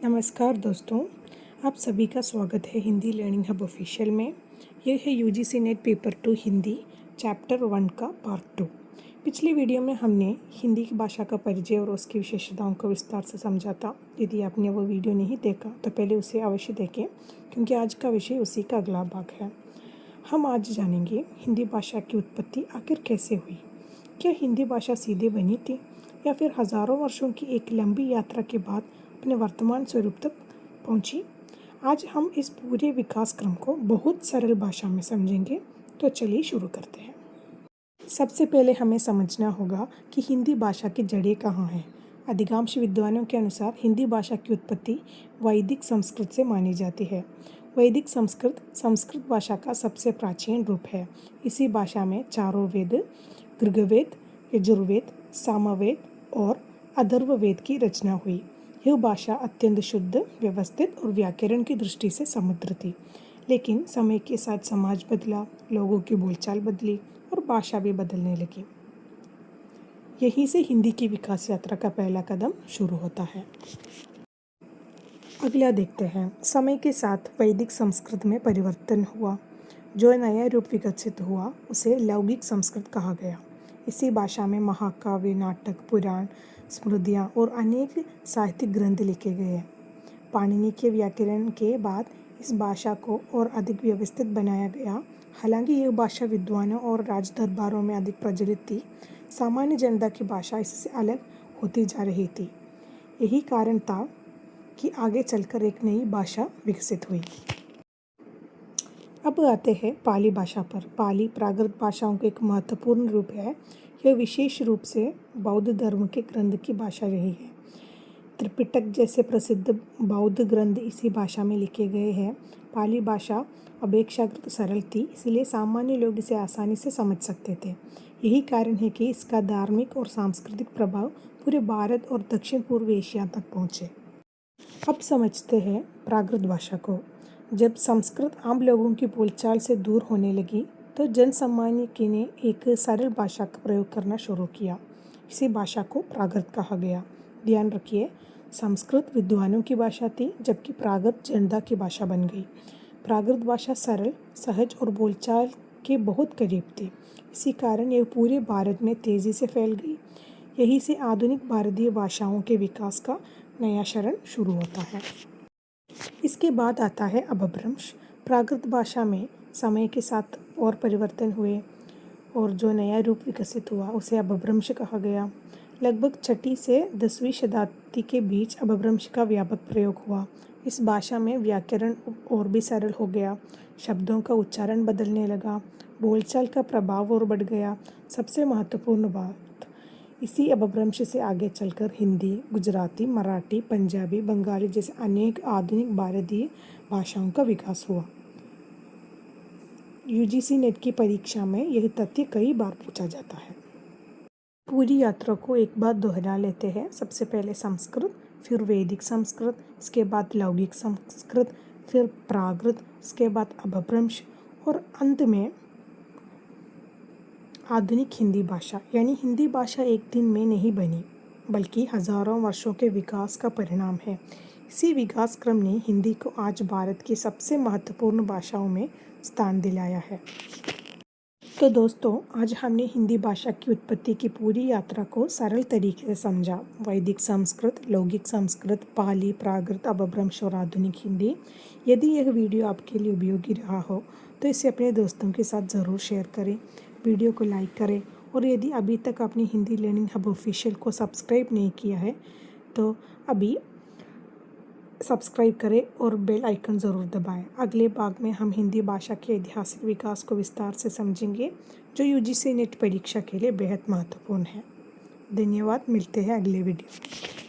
नमस्कार दोस्तों, आप सभी का स्वागत है हिंदी लर्निंग हब ऑफिशियल में। यह है UGC net paper 2 Hindi chapter 1 का पार्ट 2। पिछली वीडियो में हमने हिंदी की भाषा का परिचय और उसकी विशेषताओं को विस्तार से समझा था। यदि आपने वो वीडियो नहीं देखा तो पहले उसे अवश्य देखें, क्योंकि आज का विषय उसी का अगला भाग है। हम आज जानेंगे हिंदी भाषा की उत्पत्ति आखिर कैसे हुई। क्या हिंदी भाषा सीधे बनी थी या फिर हज़ारों वर्षों की एक लंबी यात्रा के बाद अपने वर्तमान स्वरूप तक पहुंची। आज हम इस पूरे विकास क्रम को बहुत सरल भाषा में समझेंगे, तो चलिए शुरू करते हैं। सबसे पहले हमें समझना होगा कि हिंदी भाषा की जड़ें कहाँ हैं। अधिकांश विद्वानों के अनुसार हिंदी भाषा की उत्पत्ति वैदिक संस्कृत से मानी जाती है। वैदिक संस्कृत भाषा का सबसे प्राचीन रूप है। इसी भाषा में चारों वेद, ऋग्वेद, यजुर्वेद, सामवेद और अथर्ववेद की रचना हुई। यह भाषा अत्यंत शुद्ध, व्यवस्थित और व्याकरण की दृष्टि से समृद्ध थी। लेकिन समय के साथ समाज बदला, लोगों की बोलचाल बदली और भाषा भी बदलने लगी। यहीं से हिंदी की विकास यात्रा का पहला कदम शुरू होता है। अगला देखते हैं। समय के साथ वैदिक संस्कृत में परिवर्तन हुआ। जो नया रूप विकसित हुआ उसे लौकिक संस्कृत कहा गया। इसी भाषा में महाकाव्य, नाटक, पुराण, स्मृतियाँ और अनेक साहित्यिक ग्रंथ लिखे गए। पाणिनि के व्याकरण के बाद इस भाषा को और अधिक व्यवस्थित बनाया गया। हालांकि यह भाषा विद्वानों और राजदरबारों में अधिक प्रचलित थी, सामान्य जनता की भाषा इससे अलग होती जा रही थी। यही कारण था कि आगे चलकर एक नई भाषा विकसित हुई। अब आते हैं पाली भाषा पर। पाली प्राकृत भाषाओं का एक महत्वपूर्ण रूप है। यह विशेष रूप से बौद्ध धर्म के ग्रंथ की भाषा रही है। त्रिपिटक जैसे प्रसिद्ध बौद्ध ग्रंथ इसी भाषा में लिखे गए हैं। पाली भाषा अपेक्षाकृत सरल थी, इसलिए सामान्य लोग इसे आसानी से समझ सकते थे। यही कारण है कि इसका धार्मिक और सांस्कृतिक प्रभाव पूरे भारत और दक्षिण पूर्व एशिया तक पहुँचे। अब समझते हैं प्राकृत भाषा को। जब संस्कृत आम लोगों की बोलचाल से दूर होने लगी तो जनसामान्य ने एक सरल भाषा का प्रयोग करना शुरू किया। इसी भाषा को प्राकृत कहा गया। ध्यान रखिए, संस्कृत विद्वानों की भाषा थी, जबकि प्राकृत जनता की भाषा बन गई। प्राकृत भाषा सरल, सहज और बोलचाल के बहुत करीब थी। इसी कारण यह पूरे भारत में तेज़ी से फैल गई। यहीं से आधुनिक भारतीय भाषाओं के विकास का नया चरण शुरू होता है। इसके बाद आता है अपभ्रंश। प्राकृत भाषा में समय के साथ और परिवर्तन हुए और जो नया रूप विकसित हुआ उसे अपभ्रंश कहा गया। लगभग 6वीं से 10वीं शताब्दी के बीच अपभ्रंश का व्यापक प्रयोग हुआ। इस भाषा में व्याकरण और भी सरल हो गया, शब्दों का उच्चारण बदलने लगा, बोलचाल का प्रभाव और बढ़ गया। सबसे महत्वपूर्ण बात, इसी अपभ्रंश से आगे चलकर हिंदी, गुजराती, मराठी, पंजाबी, बंगाली जैसे अनेक आधुनिक भारतीय भाषाओं का विकास हुआ। यूजीसी नेट की परीक्षा में यह तथ्य कई बार पूछा जाता है। पूरी यात्रा को एक बार दोहरा लेते हैं। सबसे पहले संस्कृत, फिर वैदिक संस्कृत, इसके बाद लौकिक संस्कृत, फिर प्राकृत, इसके बाद अपभ्रंश और अंत में आधुनिक हिंदी भाषा। यानी हिंदी भाषा एक दिन में नहीं बनी, बल्कि हज़ारों वर्षों के विकास का परिणाम है। इसी विकास क्रम ने हिंदी को आज भारत की सबसे महत्वपूर्ण भाषाओं में स्थान दिलाया है। तो दोस्तों, आज हमने हिंदी भाषा की उत्पत्ति की पूरी यात्रा को सरल तरीके से समझा। वैदिक संस्कृत, लौकिक संस्कृत, पाली, प्राकृत, अपभ्रंश और आधुनिक हिंदी। यदि यह वीडियो आपके लिए उपयोगी रहा हो तो इसे अपने दोस्तों के साथ ज़रूर शेयर करें, वीडियो को लाइक करें और यदि अभी तक आपने हिंदी लर्निंग हब ऑफिशियल को सब्सक्राइब नहीं किया है तो अभी सब्सक्राइब करें और बेल आइकन ज़रूर दबाएं। अगले भाग में हम हिंदी भाषा के ऐतिहासिक विकास को विस्तार से समझेंगे, जो यूजीसी नेट परीक्षा के लिए बेहद महत्वपूर्ण है। धन्यवाद, मिलते हैं अगले वीडियो में।